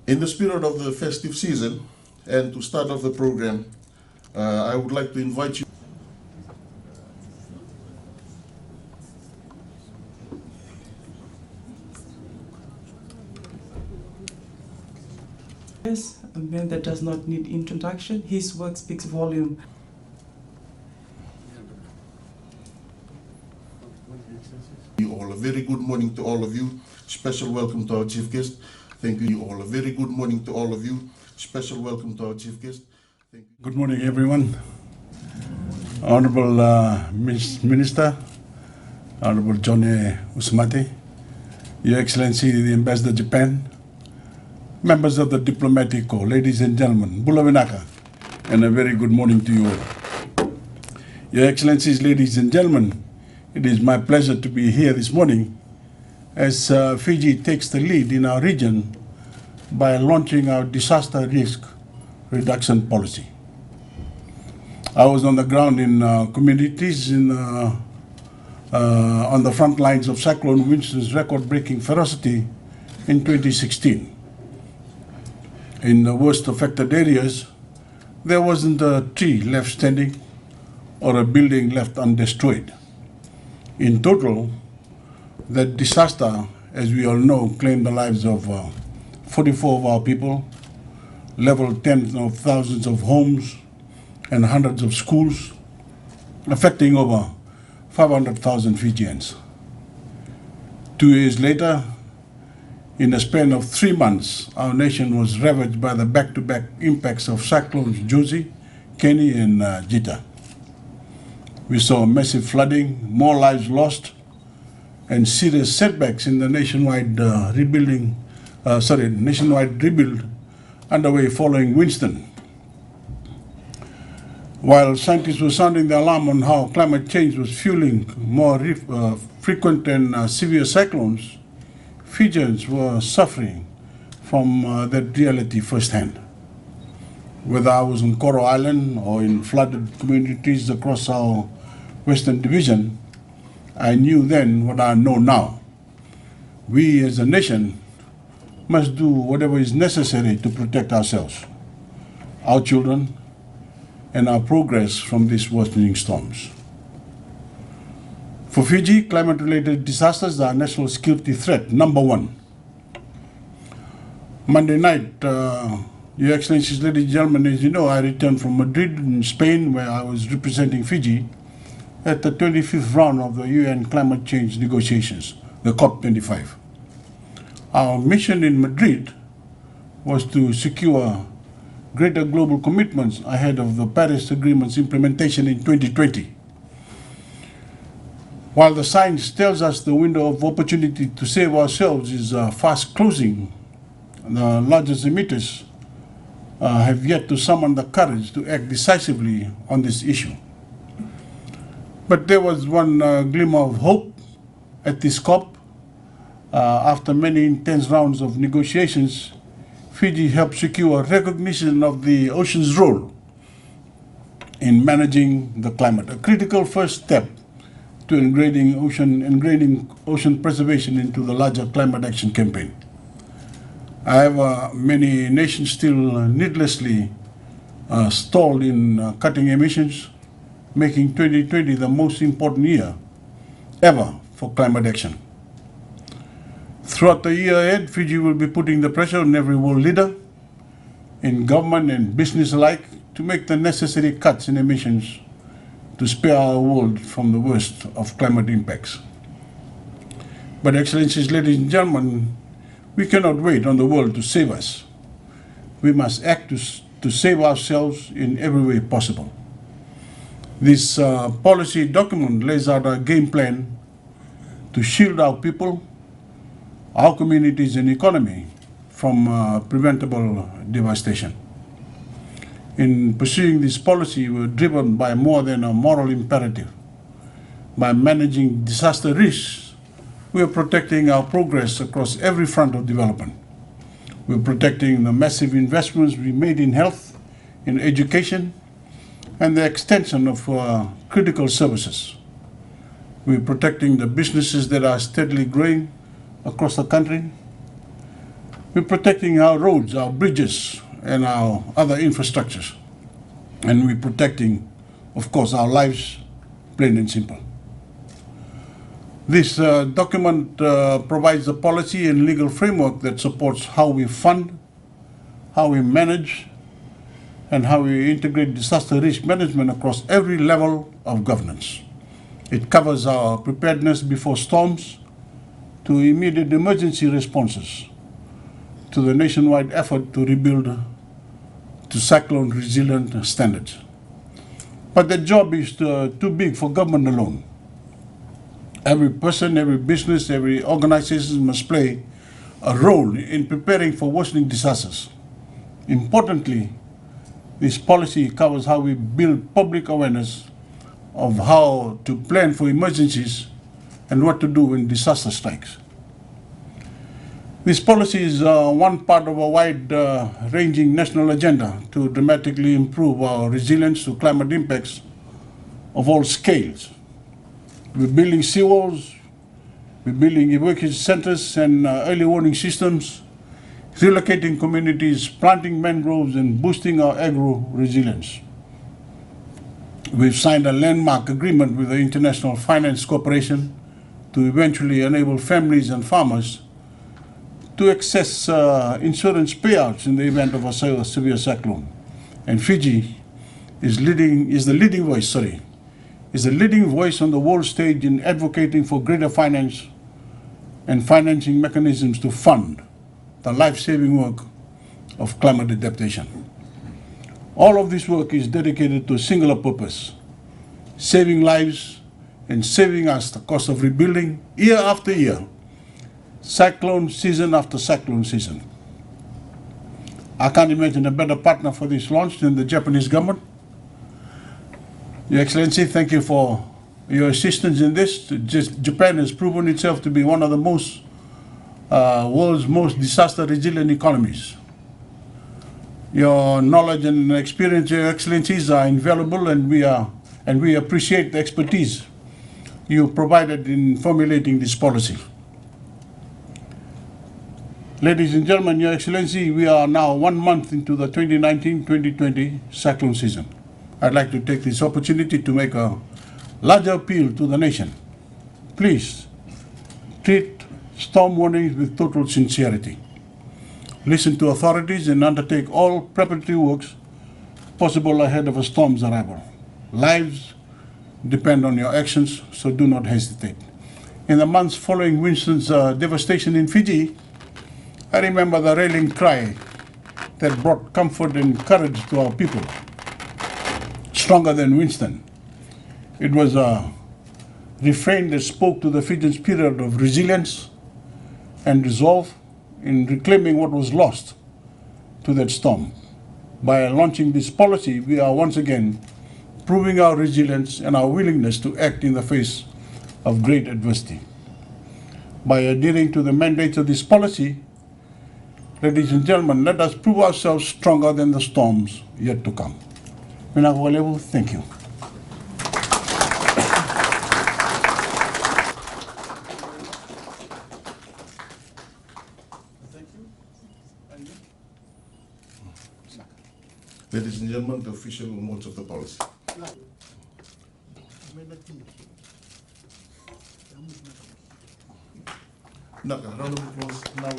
In the spirit of the festive season and to start off the program, I would like to invite you. Yes, a man that does not need introduction. His work speaks volume. All a very good morning to all of you. Special welcome to our chief guest. Thank you all. A very good morning to all of you. Special welcome to our chief guest. Thank you. Good morning, everyone. Honorable Minister, Honorable Johnny Usmati, Your Excellency the Ambassador Japan, members of the diplomatic corps, ladies and gentlemen, Bula Vinaka, and a very good morning to you all. Your Excellencies, ladies and gentlemen, it is my pleasure to be here this morning as Fiji takes the lead in our region by launching our disaster risk reduction policy. I was on the ground in communities on the front lines of Cyclone Winston's record-breaking ferocity in 2016. In the worst affected areas, there wasn't a tree left standing or a building left undestroyed. In total, that disaster, as we all know, claimed the lives of 44 of our people, leveled tens of thousands of homes and hundreds of schools, affecting over 500,000 Fijians. 2 years later, in a span of 3 months, our nation was ravaged by the back-to-back impacts of cyclones Josie, Kenny, and Jita. We saw massive flooding, more lives lost, and serious setbacks in the nationwide rebuild underway following Winston. While scientists were sounding the alarm on how climate change was fueling more frequent and severe cyclones, Fijians were suffering from that reality firsthand. Whether I was on Coral Island or in flooded communities across our Western Division, I knew then what I know now. We as a nation must do whatever is necessary to protect ourselves, our children, and our progress from these worsening storms. For Fiji, climate-related disasters are national security threat number one. Monday night, Your Excellencies, ladies and gentlemen, as you know, I returned from Madrid in Spain, where I was representing Fiji at the 25th round of the UN climate change negotiations, the COP25. Our mission in Madrid was to secure greater global commitments ahead of the Paris Agreement's implementation in 2020. While the science tells us the window of opportunity to save ourselves is fast closing, the largest emitters have yet to summon the courage to act decisively on this issue. But there was one glimmer of hope at this COP. After many intense rounds of negotiations, Fiji helped secure recognition of the ocean's role in managing the climate, a critical first step to ingraining ocean preservation into the larger climate action campaign. However, many nations still needlessly stalled in cutting emissions, making 2020 the most important year ever for climate action. Throughout the year ahead, Fiji will be putting the pressure on every world leader, in government and business alike, to make the necessary cuts in emissions to spare our world from the worst of climate impacts. But Excellencies, ladies and gentlemen, we cannot wait on the world to save us. We must act to save ourselves in every way possible. This policy document lays out a game plan to shield our people, our communities and economy from preventable devastation. In pursuing this policy, we're driven by more than a moral imperative. By managing disaster risks, we are protecting our progress across every front of development. We're protecting the massive investments we made in health, in education, and the extension of critical services. We're protecting the businesses that are steadily growing across the country. We're protecting our roads, our bridges, and our other infrastructures. And we're protecting, of course, our lives, plain and simple. This document provides a policy and legal framework that supports how we fund, how we manage, and how we integrate disaster risk management across every level of governance. It covers our preparedness before storms, to immediate emergency responses, to the nationwide effort to rebuild to cyclone resilient standards. But the job is too big for government alone. Every person, every business, every organization must play a role in preparing for worsening disasters. Importantly, this policy covers how we build public awareness of how to plan for emergencies and what to do when disaster strikes. This policy is one part of a wide-ranging national agenda to dramatically improve our resilience to climate impacts of all scales. We're building seawalls, we're building evacuation centers and early warning systems, relocating communities, planting mangroves, and boosting our agro-resilience. We've signed a landmark agreement with the International Finance Corporation to eventually enable families and farmers to access insurance payouts in the event of a severe cyclone. And Fiji is the leading voice on the world stage in advocating for greater finance and financing mechanisms to fund the life-saving work of climate adaptation. All of this work is dedicated to a singular purpose: saving lives and saving us the cost of rebuilding year after year, cyclone season after cyclone season. I can't imagine a better partner for this launch than the Japanese government. Your Excellency, thank you for your assistance in this. Japan has proven itself to be one of the world's most disaster resilient economies. Your knowledge and experience, Your Excellencies, are invaluable, and we appreciate the expertise you provided in formulating this policy. Ladies and gentlemen, Your Excellency, we are now 1 month into the 2019-2020 cyclone season. I'd like to take this opportunity to make a larger appeal to the nation. Please treat storm warnings with total sincerity. Listen to authorities and undertake all preparatory works possible ahead of a storm's arrival. Lives depend on your actions, so do not hesitate. In the months following Winston's devastation in Fiji, I remember the rallying cry that brought comfort and courage to our people. Stronger than Winston. It was a refrain that spoke to the Fijian spirit of resilience and resolve in reclaiming what was lost to that storm. By launching this policy, we are once again proving our resilience and our willingness to act in the face of great adversity. By adhering to the mandates of this policy, ladies and gentlemen, let us prove ourselves stronger than the storms yet to come. Thank you. Ladies and gentlemen, the official notes of the policy. Round of applause. Now